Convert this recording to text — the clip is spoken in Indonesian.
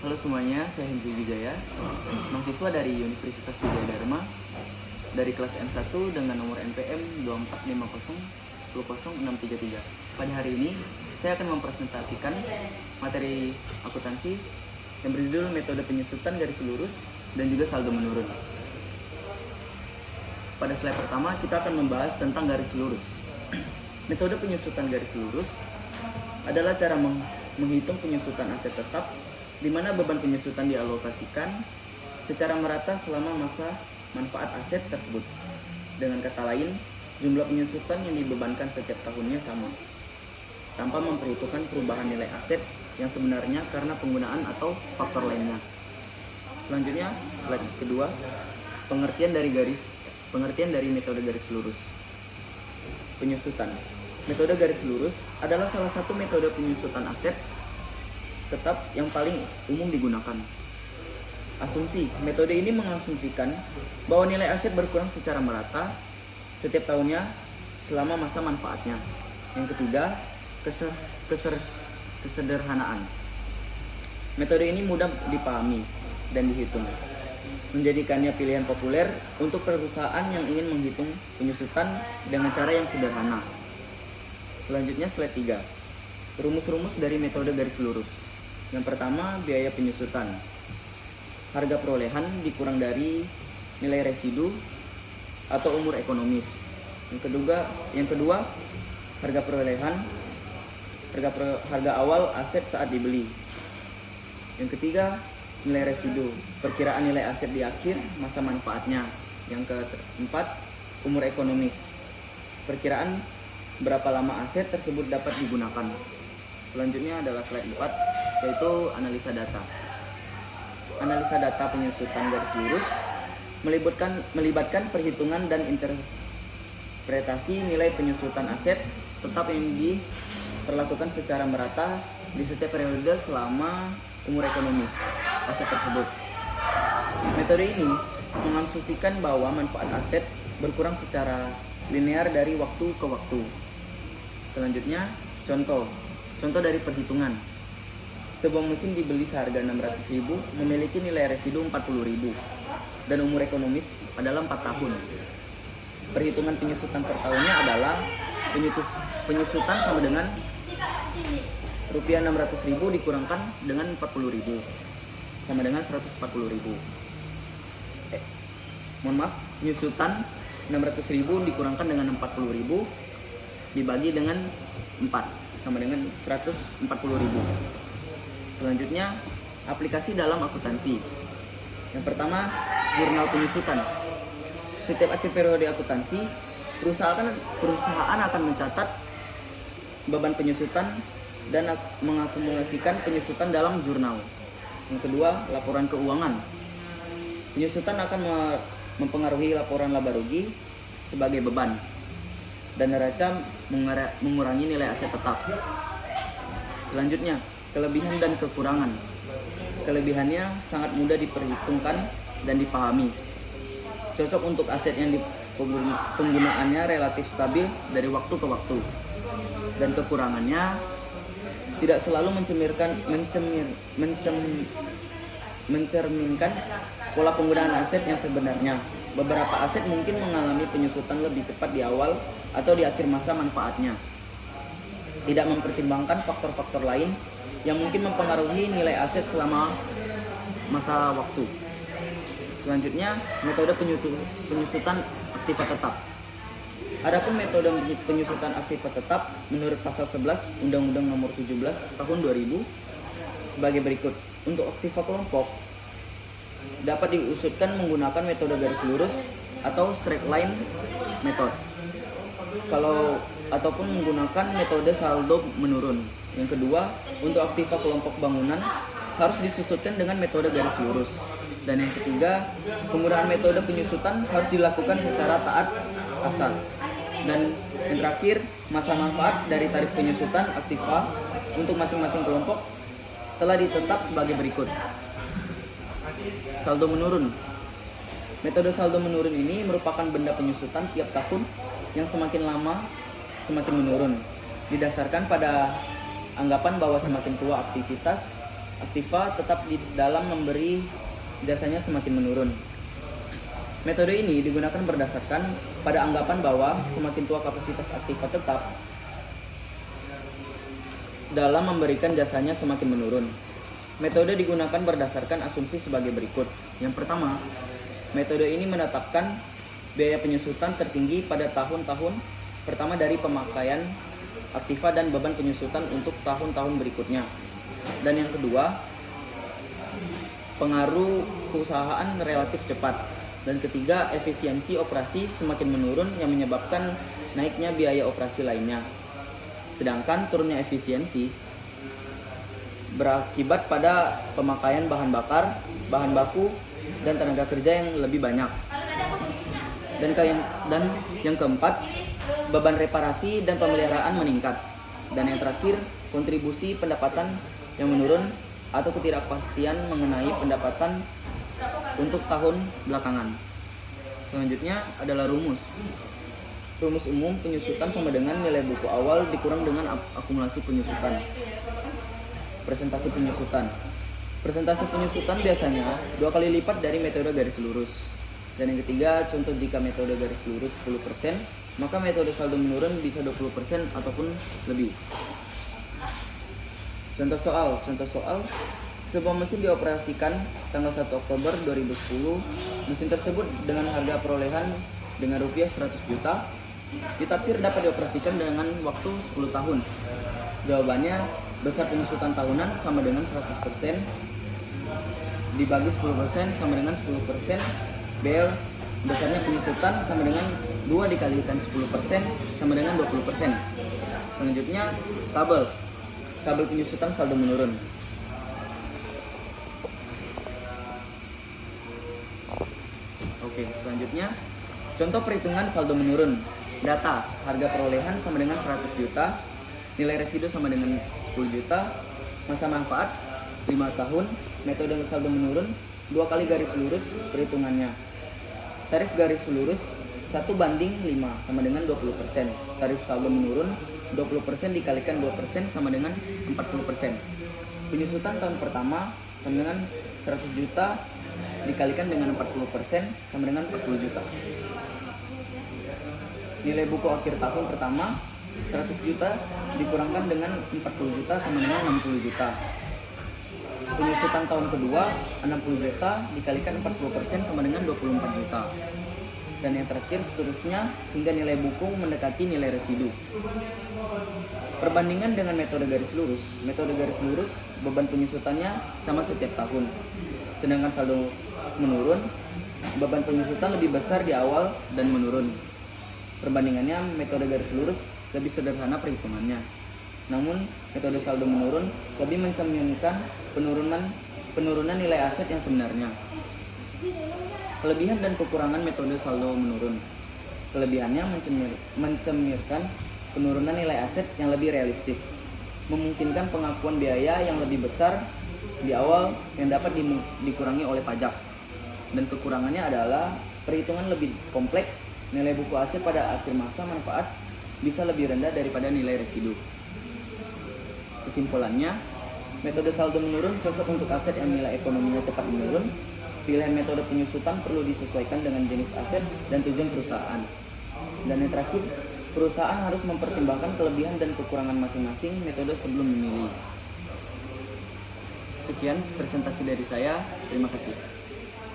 Halo semuanya, saya Hendri Wijaya, mahasiswa dari Universitas Wijaya Dharma dari kelas M1 dengan nomor NPM 245010633. Pada hari ini, saya akan mempresentasikan materi akuntansi yang berjudul metode penyusutan garis lurus dan juga saldo menurun. Pada slide pertama, kita akan membahas tentang garis lurus. Metode penyusutan garis lurus adalah cara menghitung penyusutan aset tetap di mana beban penyusutan dialokasikan secara merata selama masa manfaat aset tersebut. Dengan kata lain, jumlah penyusutan yang dibebankan setiap tahunnya sama, tanpa memperhitungkan perubahan nilai aset yang sebenarnya karena penggunaan atau faktor lainnya. Selanjutnya, slide kedua, pengertian dari metode garis lurus. Penyusutan. Metode garis lurus adalah salah satu metode penyusutan aset tetap yang paling umum digunakan. Asumsi, metode ini mengasumsikan bahwa nilai aset berkurang secara merata setiap tahunnya selama masa manfaatnya. Yang ketiga, kesederhanaan. Metode ini mudah dipahami dan dihitung, menjadikannya pilihan populer untuk perusahaan yang ingin menghitung penyusutan dengan cara yang sederhana. Selanjutnya slide 3. Rumus-rumus dari metode garis lurus. Yang pertama, biaya penyusutan. Harga perolehan dikurang dari nilai residu atau umur ekonomis. Yang kedua, harga perolehan, harga awal aset saat dibeli. Yang ketiga, nilai residu, perkiraan nilai aset di akhir masa manfaatnya. Yang keempat, umur ekonomis, perkiraan berapa lama aset tersebut dapat digunakan. Selanjutnya adalah slide 4, yaitu analisa data. Analisa data penyusutan garis lurus melibatkan perhitungan dan interpretasi nilai penyusutan aset tetap yang diperlakukan secara merata di setiap periode selama umur ekonomis aset tersebut. Metode ini mengasumsikan bahwa manfaat aset berkurang secara linear dari waktu ke waktu. Selanjutnya, contoh dari perhitungan. Sebuah mesin dibeli seharga 600.000 memiliki nilai residu 40.000 dan umur ekonomis adalah 4 tahun. Perhitungan penyusutan per tahunnya adalah penyusutan sama dengan rupiah 600.000 dikurangkan dengan 40.000 sama dengan 140.000. Penyusutan 600.000 dikurangkan dengan 40.000 dibagi dengan 4 sama dengan 140.000. Selanjutnya, aplikasi dalam akuntansi. Yang pertama, jurnal penyusutan. Setiap akhir periode akuntansi, perusahaan akan mencatat beban penyusutan dan mengakumulasikan penyusutan dalam jurnal. Yang kedua, laporan keuangan. Penyusutan akan mempengaruhi laporan laba rugi sebagai beban dan neraca mengurangi nilai aset tetap. Selanjutnya, kelebihan dan kekurangan. Kelebihannya sangat mudah diperhitungkan dan dipahami. Cocok untuk aset yang penggunaannya relatif stabil dari waktu ke waktu. Dan kekurangannya tidak selalu mencerminkan pola penggunaan aset yang sebenarnya. Beberapa aset mungkin mengalami penyusutan lebih cepat di awal atau di akhir masa manfaatnya. Tidak mempertimbangkan faktor-faktor lain yang mungkin mempengaruhi nilai aset selama masa waktu. Selanjutnya, metode penyusutan aktiva tetap. Adapun metode penyusutan aktiva tetap menurut pasal 11 Undang-Undang Nomor 17 Tahun 2000 sebagai berikut. Untuk aktiva kelompok dapat diusutkan menggunakan metode garis lurus atau straight line method. Ataupun menggunakan metode saldo menurun. Yang kedua, untuk aktiva kelompok bangunan harus disusutkan dengan metode garis lurus. Dan yang ketiga, penggunaan metode penyusutan harus dilakukan secara taat asas. Dan yang terakhir, masa manfaat dari tarif penyusutan aktiva untuk masing-masing kelompok telah ditetap sebagai berikut. Saldo menurun. Metode saldo menurun ini merupakan benda penyusutan tiap tahun yang semakin lama semakin menurun, didasarkan pada anggapan bahwa semakin tua aktivitas, aktiva tetap di dalam memberi jasanya semakin menurun. Metode ini digunakan berdasarkan pada anggapan bahwa semakin tua kapasitas aktiva tetap dalam memberikan jasanya semakin menurun. Metode digunakan berdasarkan asumsi sebagai berikut. Yang pertama, metode ini menetapkan biaya penyusutan tertinggi pada tahun-tahun pertama dari pemakaian aktiva dan beban penyusutan untuk tahun-tahun berikutnya. Dan yang kedua, pengaruh keusahaan relatif cepat. Dan ketiga, efisiensi operasi semakin menurun yang menyebabkan naiknya biaya operasi lainnya. Sedangkan turunnya efisiensi berakibat pada pemakaian bahan bakar, bahan baku, dan tenaga kerja yang lebih banyak. Dan yang keempat, beban reparasi dan pemeliharaan meningkat. Dan yang terakhir, kontribusi pendapatan yang menurun atau ketidakpastian mengenai pendapatan untuk tahun belakangan. Selanjutnya adalah rumus. Rumus umum penyusutan sama dengan nilai buku awal dikurang dengan akumulasi penyusutan. Presentasi penyusutan. Presentasi penyusutan biasanya 2 kali lipat dari metode garis lurus. Dan yang ketiga, contoh jika metode garis lurus 10%, maka metode saldo menurun bisa 20% ataupun lebih. Contoh soal. Sebuah mesin dioperasikan tanggal 1 Oktober 2010. Mesin tersebut dengan harga perolehan dengan rupiah 100 juta. Ditaksir dapat dioperasikan dengan waktu 10 tahun. Jawabannya, besar penyusutan tahunan sama dengan 100%. Dibagi 10% sama dengan 10%. Besarnya penyusutan sama dengan 2 dikalikan 10% sama dengan 20%. Selanjutnya, tabel penyusutan saldo menurun. Oke, selanjutnya contoh perhitungan saldo menurun. Data, harga perolehan sama dengan 100 juta, nilai residu sama dengan 10 juta, masa manfaat 5 tahun, metode saldo menurun, 2 kali garis lurus perhitungannya. Tarif garis lurus 1:5 sama dengan 20%. Tarif saldo menurun 20% dikalikan 2% sama dengan 40%. Penyusutan tahun pertama sama dengan 100 juta dikalikan dengan 40% sama dengan 40 juta. Nilai buku akhir tahun pertama 100 juta dikurangkan dengan 40 juta sama dengan 60 juta. Penyusutan tahun kedua 60 juta dikalikan 40% sama dengan 24 juta. Dan yang terakhir seterusnya hingga nilai buku mendekati nilai residu. Perbandingan dengan metode garis lurus. Metode garis lurus beban penyusutannya sama setiap tahun. Sedangkan saldo menurun, beban penyusutan lebih besar di awal dan menurun. Perbandingannya metode garis lurus lebih sederhana perhitungannya. Namun metode saldo menurun lebih mencerminkan penurunan nilai aset yang sebenarnya. Kelebihan dan kekurangan metode saldo menurun. Kelebihannya mencerminkan penurunan nilai aset yang lebih realistis, memungkinkan pengakuan biaya yang lebih besar di awal yang dapat dikurangi oleh pajak. Dan kekurangannya adalah perhitungan lebih kompleks, nilai buku aset pada akhir masa manfaat bisa lebih rendah daripada nilai residu. Kesimpulannya, metode saldo menurun cocok untuk aset yang nilai ekonominya cepat menurun. Pilihan metode penyusutan perlu disesuaikan dengan jenis aset dan tujuan perusahaan. Dan yang terakhir, perusahaan harus mempertimbangkan kelebihan dan kekurangan masing-masing metode sebelum memilih. Sekian presentasi dari saya. Terima kasih.